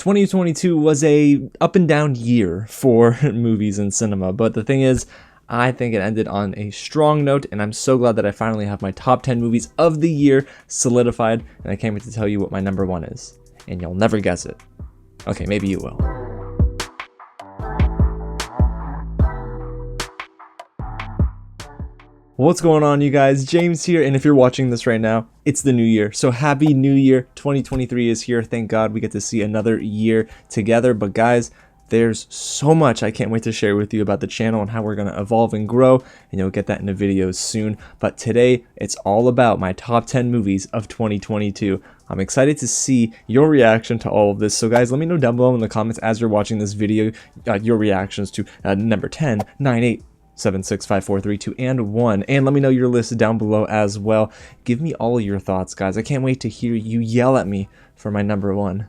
2022 was a up and down year for movies and cinema, but the thing is, I think it ended on a strong note, and I'm so glad that I finally have my top 10 movies of the year solidified, and I can't wait to tell you what my number one is, and you'll never guess it. Okay, maybe you will. What's going on, you guys? James here, and if you're watching this right now, it's the new year. So happy new year. 2023 is here. Thank God we get to see another year together. But guys, there's so much I can't wait to share with you about the channel and how we're going to evolve and grow, and you'll get that in the videos soon. But today, it's all about my top 10 movies of 2022. I'm excited to see your reaction to all of this. So guys, let me know down below in the comments as you're watching this video, your reactions to number 10, 9, 8, 7, 6, 5, 4, 3, 2, and 1. And let me know your list down below as well. Give me all of your thoughts, guys. I can't wait to hear you yell at me for my number one.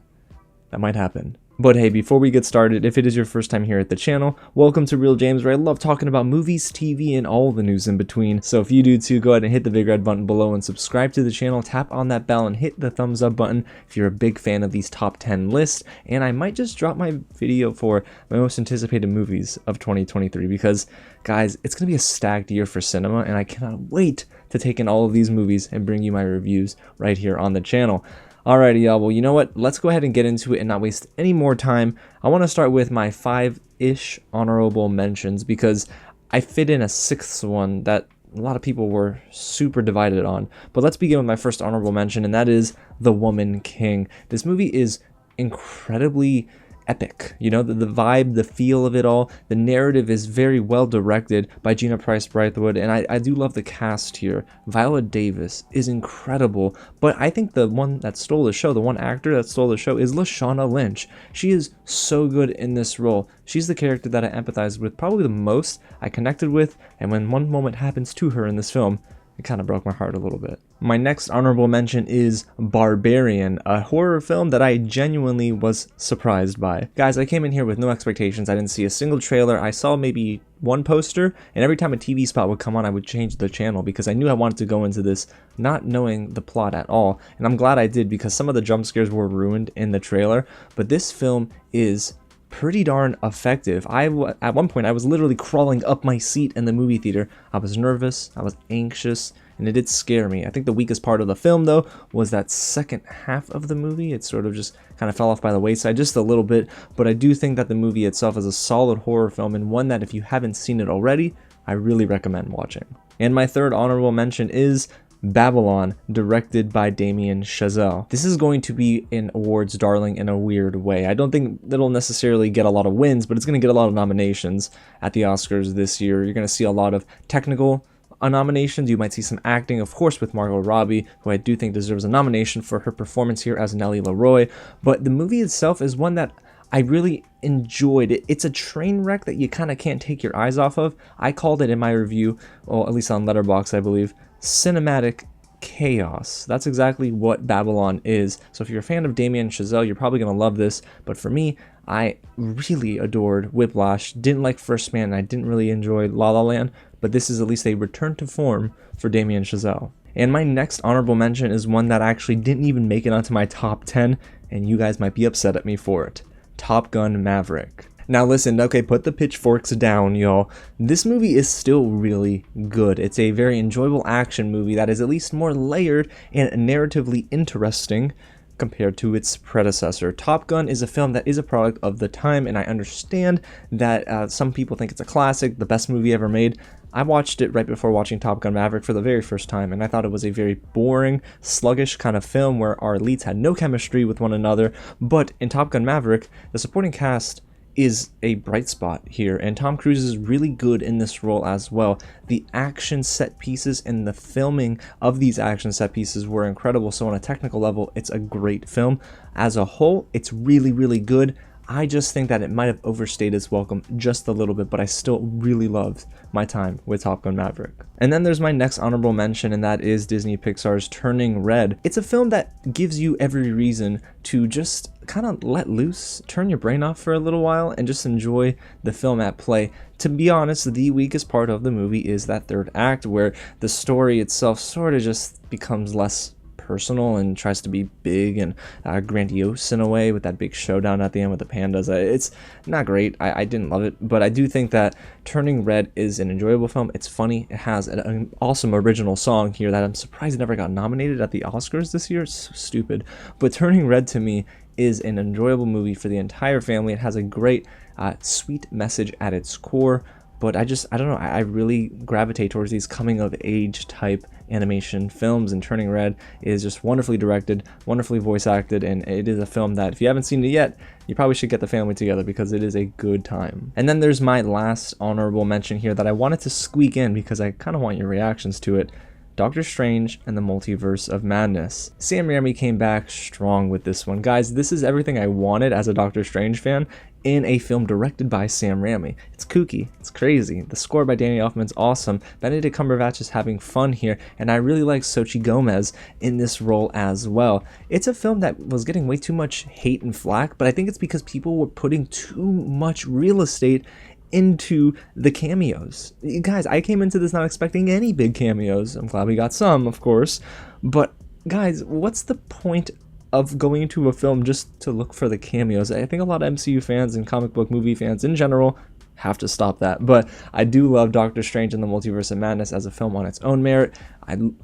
That might happen. But hey, before we get started, if it is your first time here at the channel, welcome to Real James, where I love talking about movies, TV, and all the news in between. So if you do too, go ahead and hit the big red button below and subscribe to the channel, tap on that bell, and hit the thumbs up button if you're a big fan of these top 10 lists. And I might just drop my video for my most anticipated movies of 2023 because, guys, it's going to be a stacked year for cinema, and I cannot wait to take in all of these movies and bring you my reviews right here on the channel. Alrighty, y'all. Well, you know what? Let's go ahead and get into it and not waste any more time. I want to start with my 5-ish honorable mentions because I fit in a 6th one that a lot of people were super divided on. But let's begin with my first honorable mention, and that is The Woman King. This movie is incredibly epic. You know, the vibe, the feel of it all, the narrative is very well directed by Gina Prince Bythewood, and I do love the cast here. Viola Davis is incredible, but I think the one that stole the show, the one actor that stole the show, is Lashana Lynch. She is so good in this role. She's the character that I empathized with probably the most, I connected with, and when one moment happens to her in this film, it kind of broke my heart a little bit. My next honorable mention is Barbarian, a horror film that I genuinely was surprised by. Guys, I came in here with no expectations. I didn't see a single trailer. I saw maybe one poster, and every time a TV spot would come on, I would change the channel because I knew I wanted to go into this not knowing the plot at all. And I'm glad I did because some of the jump scares were ruined in the trailer, but this film is pretty darn effective. At one point, I was literally crawling up my seat in the movie theater. I was nervous, I was anxious, and it did scare me. I think the weakest part of the film, though, was that second half of the movie. It sort of just kind of fell off by the wayside just a little bit, but I do think that the movie itself is a solid horror film, and one that if you haven't seen it already, I really recommend watching. And my third honorable mention is Babylon, directed by Damien Chazelle. This is going to be an awards darling in a weird way. I don't think it'll necessarily get a lot of wins, but it's going to get a lot of nominations at the Oscars this year. You're going to see a lot of technical nominations. You might see some acting, of course, with Margot Robbie, who I do think deserves a nomination for her performance here as Nellie Leroy. But the movie itself is one that I really enjoyed. It's a train wreck that you kind of can't take your eyes off of. I called it in my review, or at least on Letterboxd, I believe, cinematic chaos. That's exactly what Babylon is. So if you're a fan of Damien Chazelle, you're probably going to love this. But for me, I really adored Whiplash, didn't like First Man, and I didn't really enjoy La La Land, but this is at least a return to form for Damien Chazelle. And my next honorable mention is one that actually didn't even make it onto my top 10, and you guys might be upset at me for it. Top Gun Maverick. Now listen, okay, put the pitchforks down, y'all. This movie is still really good. It's a very enjoyable action movie that is at least more layered and narratively interesting compared to its predecessor. Top Gun is a film that is a product of the time, and I understand that some people think it's a classic, the best movie ever made. I watched it right before watching Top Gun Maverick for the very first time, and I thought it was a very boring, sluggish kind of film where our leads had no chemistry with one another. But in Top Gun Maverick, the supporting cast is a bright spot here, and Tom Cruise is really good in this role as well. The action set pieces and the filming of these action set pieces were incredible, so on a technical level, it's a great film. As a whole, it's really, really good. I just think that it might have overstayed its welcome just a little bit, but I still really loved my time with Top Gun Maverick. And then there's my next honorable mention, and that is Disney Pixar's Turning Red. It's a film that gives you every reason to just kind of let loose, turn your brain off for a little while, and just enjoy the film at play. To be honest, the weakest part of the movie is that third act, where the story itself sort of just becomes less personal and tries to be big and grandiose in a way with that big showdown at the end with the pandas. It's not great. I didn't love it, but I do think that Turning Red is an enjoyable film. It's funny. It has an awesome original song here that I'm surprised it never got nominated at the Oscars this year. It's so stupid. But Turning Red to me is an enjoyable movie for the entire family. It has a great, sweet message at its core. But I don't know, I really gravitate towards these coming of age type animation films, and Turning Red is just wonderfully directed, wonderfully voice acted, and it is a film that if you haven't seen it yet, you probably should get the family together because it is a good time. And then there's my last honorable mention here that I wanted to squeak in because I kind of want your reactions to it. Doctor Strange and the Multiverse of Madness. Sam Raimi came back strong with this one. Guys, this is everything I wanted as a Doctor Strange fan in a film directed by Sam Raimi. It's kooky, it's crazy. The score by Danny Elfman's awesome. Benedict Cumberbatch is having fun here, and I really like Xochitl Gomez in this role as well. It's a film that was getting way too much hate and flack, but I think it's because people were putting too much real estate into the cameos. Guys, I came into this not expecting any big cameos. I'm glad we got some, of course. But guys, what's the point of going into a film just to look for the cameos? I think a lot of MCU fans and comic book movie fans in general have to stop that. But I do love Doctor Strange and the Multiverse of Madness as a film on its own merit.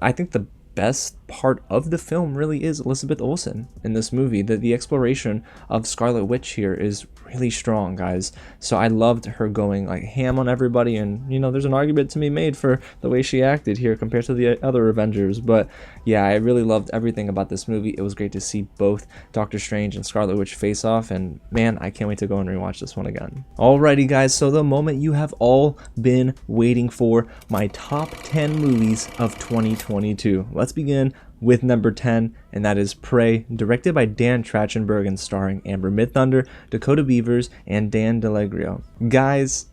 I think the best part of the film really is Elizabeth Olsen in this movie. The exploration of Scarlet Witch here is really strong, guys. So I loved her going like ham on everybody, and you know, there's an argument to be made for the way she acted here compared to the other Avengers. But yeah, I really loved everything about this movie. It was great to see both Doctor Strange and Scarlet Witch face off, and man, I can't wait to go and rewatch this one again. Alrighty guys, so the moment you have all been waiting for, my top 10 movies of 2022. Let's begin with number 10, and that is Prey, directed by Dan Trachtenberg and starring Amber Midthunder, Dakota Beavers, and Dan DeLegrio. Guys,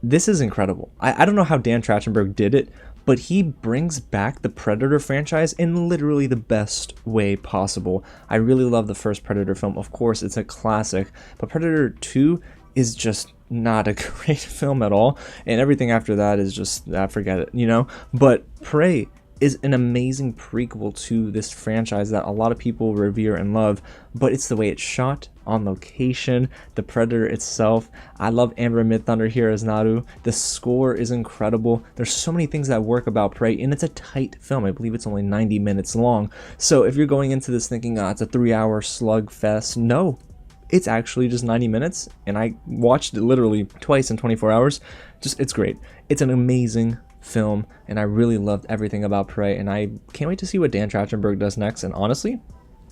this is incredible. I don't know how Dan Trachtenberg did it, but he brings back the Predator franchise in literally the best way possible. I really love the first Predator film. Of course, it's a classic, but Predator 2 is just not a great film at all, and everything after that is just, forget it, you know? But Prey is an amazing prequel to this franchise that a lot of people revere and love, but it's the way it's shot, on location, the Predator itself. I love Amber Midthunder here as Naru. The score is incredible. There's so many things that work about Prey, and it's a tight film. I believe it's only 90 minutes long. So if you're going into this thinking, it's a 3-hour slugfest, no. It's actually just 90 minutes, and I watched it literally twice in 24 hours. It's great. It's an amazing film, and I really loved everything about Prey, and I can't wait to see what Dan Trachtenberg does next. And honestly,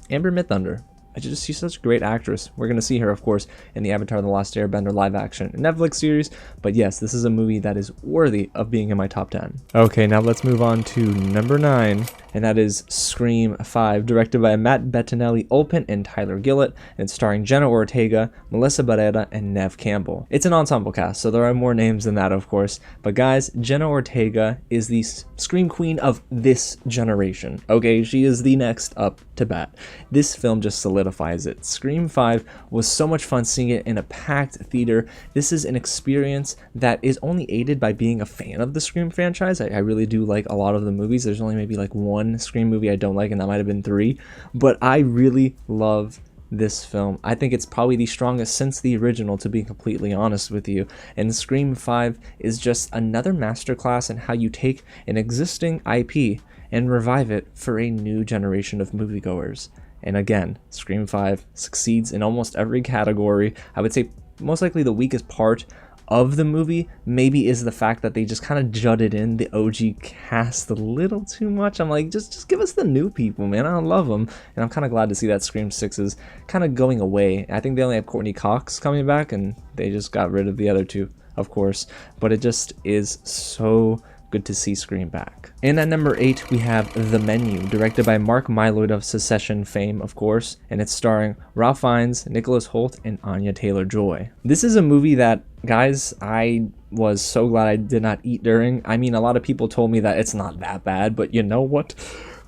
Amber Midthunder, she's such a great actress. We're gonna see her, of course, in the Avatar: The Last Airbender live action Netflix series. But yes, this is a movie that is worthy of being in my top 10. Okay, now let's move on to number 9, and that is Scream 5, directed by Matt Bettinelli-Olpin and Tyler Gillett, and it's starring Jenna Ortega, Melissa Barrera, and Neve Campbell. It's an ensemble cast, so there are more names than that, of course. But guys, Jenna Ortega is the Scream Queen of this generation. Okay, she is the next up to bat. This film just solidifies it. Scream 5 was so much fun seeing it in a packed theater. This is an experience that is only aided by being a fan of the Scream franchise. I really do like a lot of the movies. There's only maybe like one Scream movie I don't like, and that might have been 3. But I really love this film. I think it's probably the strongest since the original, to be completely honest with you. And Scream 5 is just another masterclass in how you take an existing IP and revive it for a new generation of moviegoers. And again, Scream 5 succeeds in almost every category. I would say most likely the weakest part of the movie maybe is the fact that they just kind of jutted in the OG cast a little too much. I'm like, just give us the new people, man. I love them. And I'm kind of glad to see that Scream 6 is kind of going away. I think they only have Courtney Cox coming back, and they just got rid of the other 2, of course. But it just is so good to see Scream back. And at number 8, we have The Menu, directed by Mark Mylod of Secession fame, of course, and it's starring Ralph Fiennes, Nicholas Hoult, and Anya Taylor-Joy. This is a movie that, guys, I was so glad I did not eat during. I mean, a lot of people told me that it's not that bad, but you know what?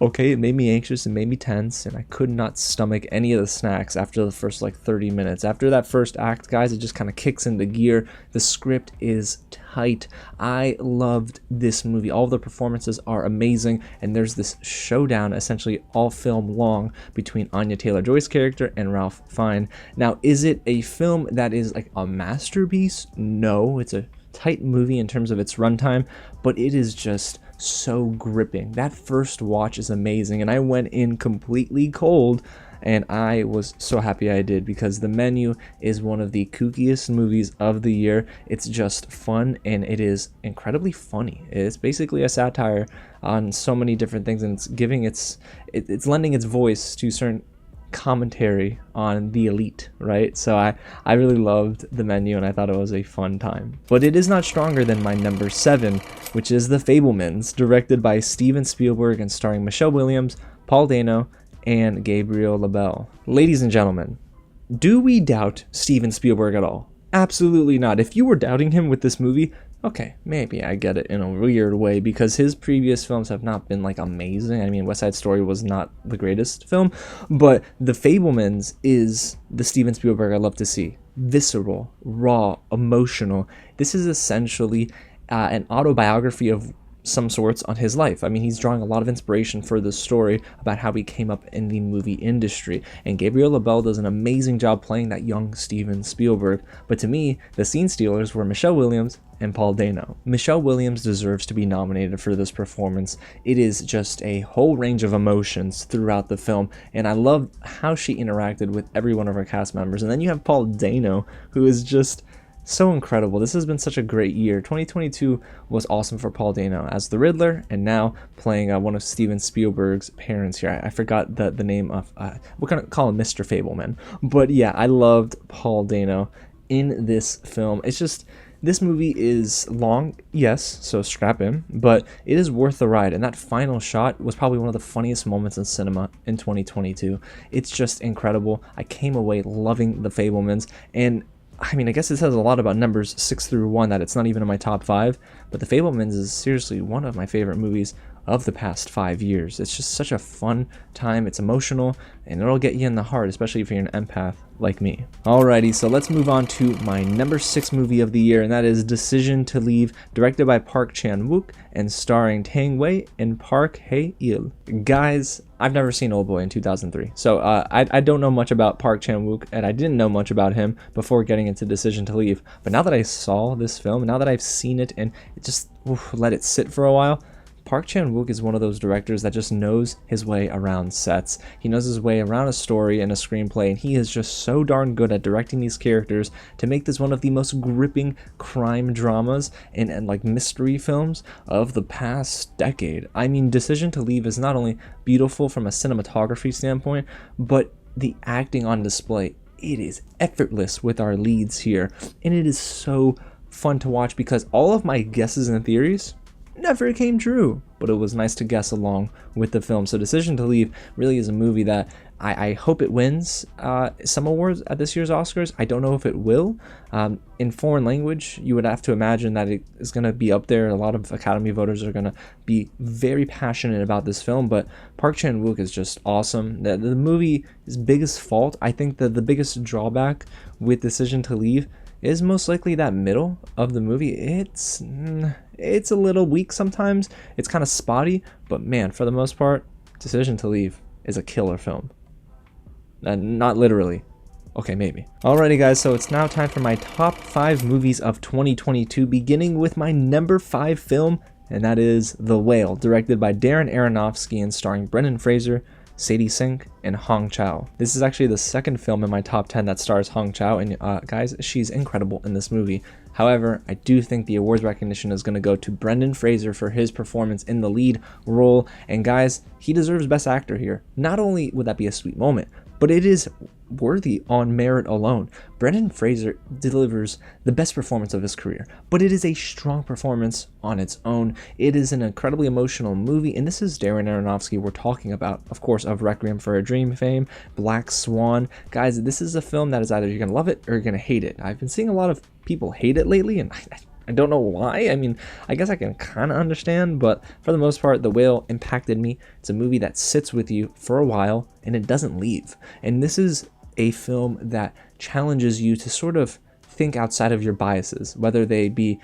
Okay, it made me anxious, it made me tense, and I could not stomach any of the snacks after the first like 30 minutes. After that first act, guys, it just kind of kicks into gear. The script is tight. I loved this movie. All the performances are amazing, and there's this showdown essentially all film long between Anya Taylor-Joy's character and Ralph Fiennes. Now, is it a film that is like a masterpiece? No, it's a tight movie in terms of its runtime, but it is just so gripping. That first watch is amazing, and I went in completely cold, and I was so happy I did, because The Menu is one of the kookiest movies of the year. It's just fun, and it is incredibly funny. It's basically a satire on so many different things, and it's lending its voice to certain commentary on the elite, right? So I really loved The Menu, and I thought it was a fun time. But it is not stronger than my number 7, which is The Fabelmans, directed by Steven Spielberg and starring Michelle Williams, Paul Dano, and Gabriel LaBelle. Ladies and gentlemen, do we doubt Steven Spielberg at all? Absolutely not. If you were doubting him with this movie, okay, maybe I get it in a weird way, because his previous films have not been like amazing. I mean, West Side Story was not the greatest film, but The Fabelmans is the Steven Spielberg I love to see. Visceral, raw, emotional. This is essentially an autobiography of some sorts on his life. I mean, he's drawing a lot of inspiration for the story about how he came up in the movie industry, and Gabriel LaBelle does an amazing job playing that young Steven Spielberg. But to me, the scene stealers were Michelle Williams and Paul Dano. Michelle Williams deserves to be nominated for this performance. It is just a whole range of emotions throughout the film, and I love how she interacted with every one of her cast members. And then you have Paul Dano, who is just so incredible. This has been such a great year. 2022 was awesome for Paul Dano as the Riddler, and now playing one of Steven Spielberg's parents here. I forgot the name of, we're gonna call him Mr. Fableman. But yeah, I loved Paul Dano in this film. It's just, this movie is long, yes, so strap in, but it is worth the ride, and that final shot was probably one of the funniest moments in cinema in 2022. It's just incredible. I came away loving The Fabelmans, and I mean, I guess it says a lot about numbers 6 through 1 that it's not even in my top 5, but The Fabelmans is seriously one of my favorite movies of the past 5 years. It's just such a fun time. It's emotional, and it'll get you in the heart, especially if you're an empath like me. Alrighty, so let's move on to my number 6 movie of the year, and that is Decision to Leave, directed by Park Chan-wook and starring Tang Wei and Park Hae-il. Guys, I've never seen Oldboy in 2003, so I don't know much about Park Chan-wook, and I didn't know much about him before getting into Decision to Leave. But now that I saw this film, now that I've seen it and just let it sit for a while, Park Chan-wook is one of those directors that just knows his way around sets. He knows his way around a story and a screenplay, and he is just so darn good at directing these characters to make this one of the most gripping crime dramas and like mystery films of the past decade. I mean, Decision to Leave is not only beautiful from a cinematography standpoint, but the acting on display. It is effortless with our leads here, and it is so fun to watch because all of my guesses and theories never came true, but it was nice to guess along with the film. So Decision to Leave really is a movie that I hope it wins some awards at this year's Oscars. I don't know if it will. In foreign language, you would have to imagine that it is going to be up there. A lot of Academy voters are going to be very passionate about this film, but Park Chan-wook is just awesome. The movie's biggest fault, I think that the biggest drawback with Decision to Leave is most likely that middle of the movie. It's a little weak sometimes. It's kind of spotty, but man, for the most part, Decision to Leave is a killer film. Not literally. Okay, maybe. Alrighty guys, so it's now time for my top 5 movies of 2022, beginning with my number 5 film, and that is The Whale, directed by Darren Aronofsky and starring Brendan Fraser, Sadie Sink, and Hong Chow. This is actually the second film in my top 10 that stars Hong Chow, and guys, she's incredible in this movie. However, I do think the awards recognition is going to go to Brendan Fraser for his performance in the lead role, and guys, he deserves Best Actor here. Not only would that be a sweet moment, but it is worthy on merit alone. Brendan Fraser delivers the best performance of his career, but it is a strong performance on its own. It is an incredibly emotional movie, and this is Darren Aronofsky we're talking about, of course, of Requiem for a Dream fame, Black Swan. Guys, this is a film that is either you're going to love it or you're going to hate it. I've been seeing a lot of people hate it lately, and I don't know why. I mean, I guess I can kind of understand, but for the most part, The Whale impacted me. It's a movie that sits with you for a while and it doesn't leave. And this is a film that challenges you to sort of think outside of your biases, whether they be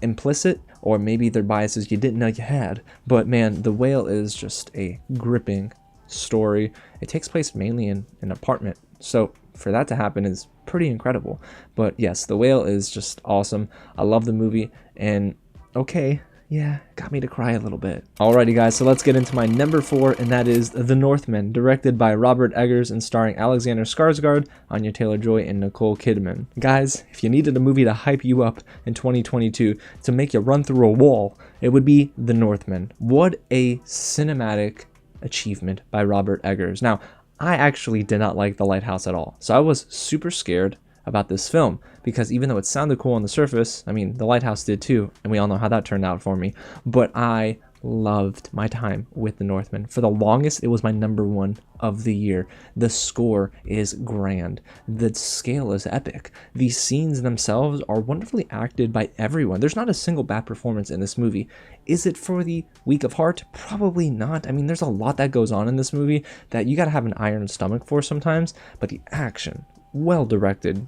implicit or maybe they're biases you didn't know you had. But man, The Whale is just a gripping story. It takes place mainly in an apartment, so for that to happen is pretty incredible. But yes, The Whale is just awesome. I love the movie, and okay, yeah, got me to cry a little bit. Alrighty guys, so let's get into my number 4, and that is The Northman, directed by Robert Eggers and starring Alexander Skarsgård, Anya Taylor-Joy, and Nicole Kidman. Guys, if you needed a movie to hype you up in 2022 to make you run through a wall, it would be The Northman. What a cinematic achievement by Robert Eggers. Now, I actually did not like The Lighthouse at all, so I was super scared about this film, because even though it sounded cool on the surface, I mean, The Lighthouse did too, and we all know how that turned out for me, but I loved my time with The Northman. For the longest, it was my number 1 of the year. The score is grand. The scale is epic. The scenes themselves are wonderfully acted by everyone. There's not a single bad performance in this movie. Is it for the weak of heart? Probably not. I mean, there's a lot that goes on in this movie that you gotta have an iron stomach for sometimes, but the action, well directed.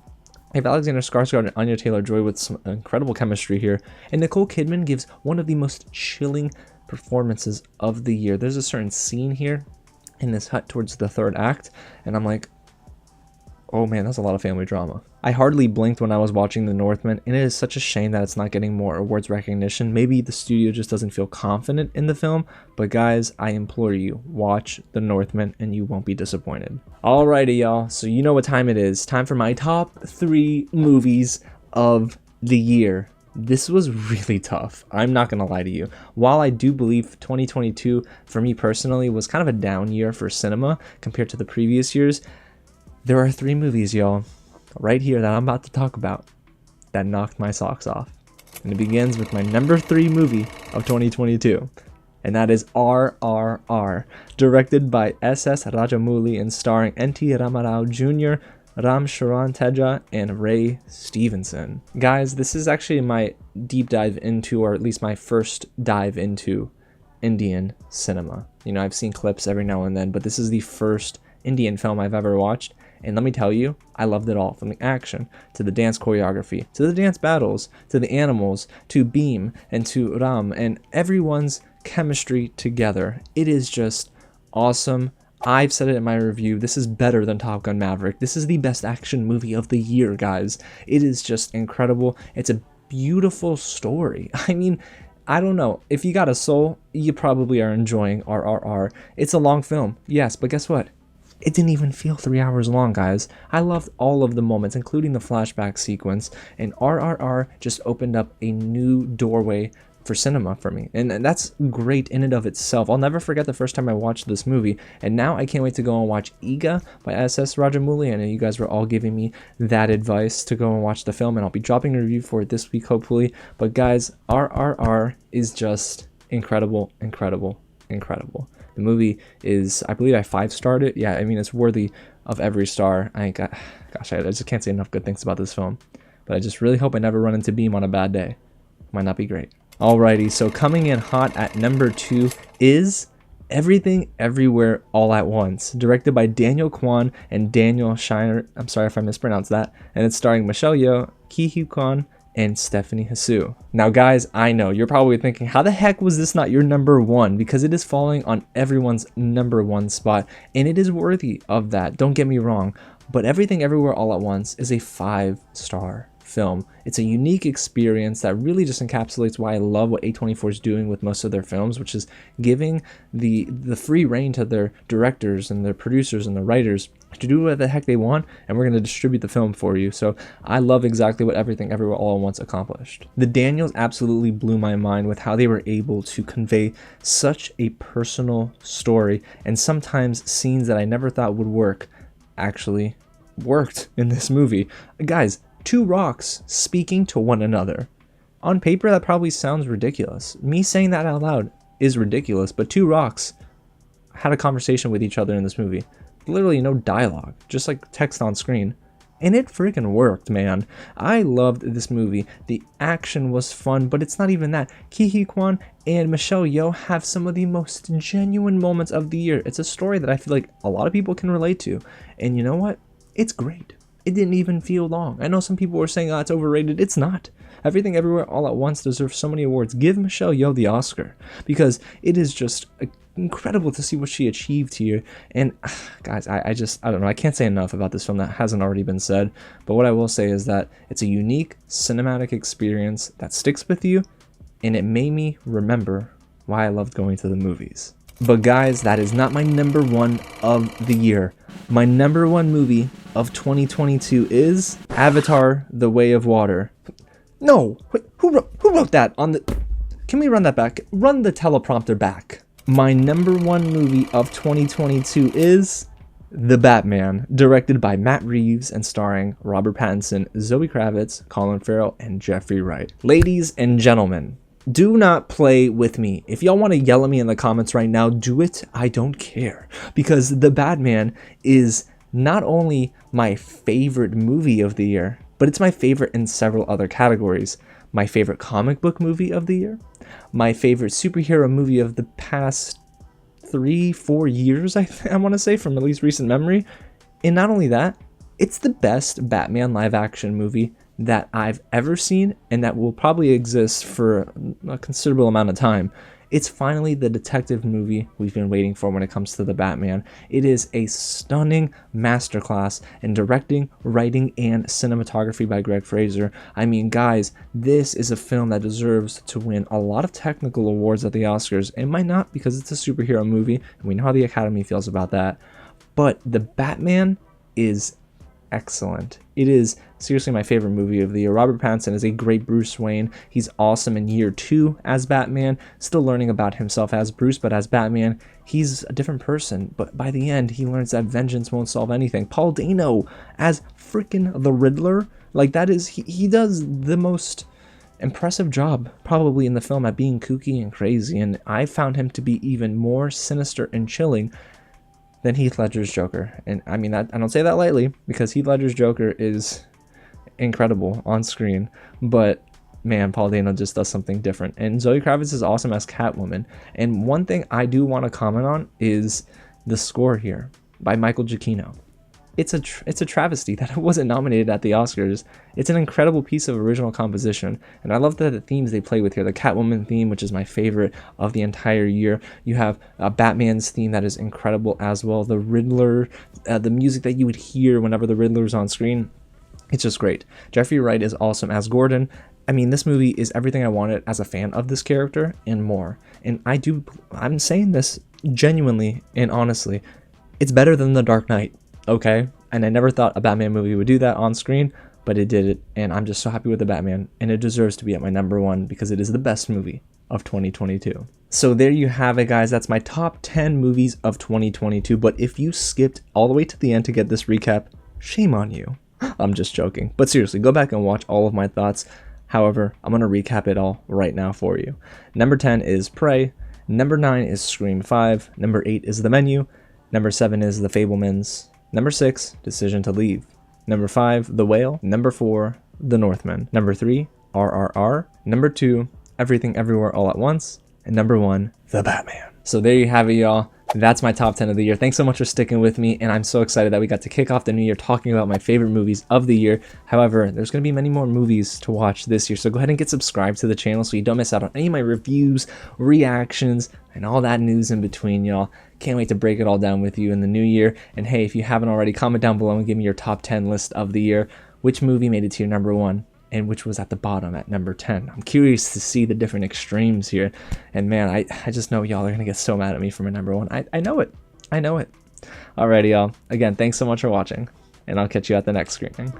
I have Alexander Skarsgård and Anya Taylor-Joy with some incredible chemistry here, and Nicole Kidman gives one of the most chilling performances of the year. There's a certain scene here in this hut towards the 3rd act, and I'm like, oh man, that's a lot of family drama. I hardly blinked when I was watching The Northman, and it is such a shame that it's not getting more awards recognition. Maybe the studio just doesn't feel confident in the film, but guys, I implore you, watch The Northman and you won't be disappointed. Alrighty y'all, so you know what time it is. Time for my top 3 movies of the year. This was really tough. I'm not gonna lie to you. While I do believe 2022, for me personally, was kind of a down year for cinema compared to the previous years, there are 3 movies, y'all, right here that I'm about to talk about that knocked my socks off. And it begins with my number 3 movie of 2022, and that is RRR, directed by S.S. Rajamouli and starring N.T. Ramarao Jr., Ram Charan Teja, and Ray Stevenson. Guys, this is actually my deep dive into, or at least my first dive into, Indian cinema. You know, I've seen clips every now and then, but this is the first Indian film I've ever watched, and let me tell you, I loved it all, from the action, to the dance choreography, to the dance battles, to the animals, to Bheem, and to Ram, and everyone's chemistry together. It is just awesome. I've said it in my review, this is better than Top Gun Maverick. This is the best action movie of the year, guys. It is just incredible. It's a beautiful story. I mean, I don't know. If you got a soul, you probably are enjoying RRR. It's a long film, yes, but guess what? It didn't even feel 3 hours long, guys. I loved all of the moments, including the flashback sequence, and RRR just opened up a new doorway for cinema for me, and that's great in and of itself. I'll never forget the first time I watched this movie, and now I can't wait to go and watch Iga by S.S. Rajamouli. I know you guys were all giving me that advice to go and watch the film, and I'll be dropping a review for it this week, hopefully. But guys, RRR is just incredible, incredible, incredible. The movie is, I believe I 5-starred it. Yeah, I mean, it's worthy of every star. I just can't say enough good things about this film. But I just really hope I never run into Bheem on a bad day. Might not be great. Alrighty, so coming in hot at number 2 is Everything Everywhere All at Once, directed by Daniel Kwan and Daniel Shiner. I'm sorry if I mispronounced that. And it's starring Michelle Yeoh, Ki Hugh Kwan, and Stephanie Hsu. Now guys, I know you're probably thinking, how the heck was this not your number 1? Because it is falling on everyone's number 1 spot, and it is worthy of that, don't get me wrong. But Everything Everywhere All at Once is a 5-star film. It's a unique experience that really just encapsulates why I love what A24 is doing with most of their films, which is giving the free reign to their directors and their producers and the writers to do what the heck they want, and we're going to distribute the film for you. So I love exactly what Everything Everywhere All at Once accomplished. The Daniels absolutely blew my mind with how they were able to convey such a personal story, and sometimes scenes that I never thought would work actually worked in this movie. Guys, 2 rocks speaking to one another. On paper, that probably sounds ridiculous. Me saying that out loud is ridiculous, but 2 rocks had a conversation with each other in this movie. Literally no dialogue, just like text on screen. And it freaking worked, man. I loved this movie. The action was fun, but it's not even that. Ki Hee Kwan and Michelle Yeoh have some of the most genuine moments of the year. It's a story that I feel like a lot of people can relate to. And you know what? It's great. It didn't even feel long. I know some people were saying, oh, it's overrated. It's not. Everything Everywhere All at Once deserves so many awards. Give Michelle Yeoh the Oscar, because it is just incredible to see what she achieved here. And guys, I don't know. I can't say enough about this film that hasn't already been said. But what I will say is that it's a unique cinematic experience that sticks with you, and it made me remember why I loved going to the movies. But guys, that is not my number one of the year. My number one movie of 2022 is Avatar: The Way of Water. No, wait, who wrote that on the... Can we run that back? Run the teleprompter back. My number one movie of 2022 is The Batman, directed by Matt Reeves and starring Robert Pattinson, Zoe Kravitz, Colin Farrell, and Jeffrey Wright. Ladies and gentlemen, do not play with me. If y'all want to yell at me in the comments right now, do it. I don't care. Because The Batman is not only my favorite movie of the year, but it's my favorite in several other categories. My favorite comic book movie of the year, my favorite superhero movie of the past 3-4 years, I want to say, from at least recent memory. And not only that, it's the best Batman live action movie that I've ever seen, and that will probably exist for a considerable amount of time. It's finally the detective movie we've been waiting for when it comes to the Batman. It is a stunning masterclass in directing, writing, and cinematography by Greg Fraser. I mean, guys, this is a film that deserves to win a lot of technical awards at the Oscars. It might not, because it's a superhero movie, and we know how the Academy feels about that. But the Batman is excellent. It is seriously my favorite movie of the year. Robert Pattinson is a great Bruce Wayne. He's awesome in year 2 as Batman, still learning about himself as Bruce, but as Batman, he's a different person. But by the end, he learns that vengeance won't solve anything. Paul Dano as freaking the Riddler, like that is, he does the most impressive job probably in the film at being kooky and crazy, and I found him to be even more sinister and chilling than Heath Ledger's Joker. And I mean, that I don't say that lightly, because Heath Ledger's Joker is incredible on screen, but man, Paul Dano just does something different. And Zoe Kravitz is awesome as Catwoman. And one thing I do want to comment on is the score here by Michael Giacchino. It's a travesty that it wasn't nominated at the Oscars. It's an incredible piece of original composition, and I love the themes they play with here. The Catwoman theme, which is my favorite of the entire year. You have Batman's theme that is incredible as well. The Riddler, the music that you would hear whenever the Riddler's on screen. It's just great. Jeffrey Wright is awesome as Gordon. I mean, this movie is everything I wanted as a fan of this character and more. And I'm saying this genuinely and honestly, it's better than The Dark Knight. Okay, and I never thought a Batman movie would do that on screen, but it did it, and I'm just so happy with the Batman, and it deserves to be at my number one because it is the best movie of 2022. So there you have it, guys. That's my top 10 movies of 2022, but if you skipped all the way to the end to get this recap, shame on you. I'm just joking, but seriously, go back and watch all of my thoughts. However, I'm going to recap it all right now for you. Number 10 is Prey, number 9 is Scream 5, number 8 is The Menu, number 7 is The Fabelmans, number 6, Decision to Leave. Number 5, The Whale. Number 4, The Northman. Number 3, RRR. Number 2, Everything Everywhere All at Once. And number 1, The Batman. So there you have it, y'all. That's my top 10 of the year. Thanks so much for sticking with me, and I'm so excited that we got to kick off the new year talking about my favorite movies of the year. However, there's going to be many more movies to watch this year, so go ahead and get subscribed to the channel so you don't miss out on any of my reviews, reactions, and all that news in between, y'all. Can't wait to break it all down with you in the new year. And hey, if you haven't already, comment down below and give me your top 10 list of the year. Which movie made it to your number 1? And which was at the bottom at number 10. I'm curious to see the different extremes here. And man, I just know y'all are going to get so mad at me for my number 1. I know it. I know it. Alrighty, y'all. Again, thanks so much for watching. And I'll catch you at the next screening.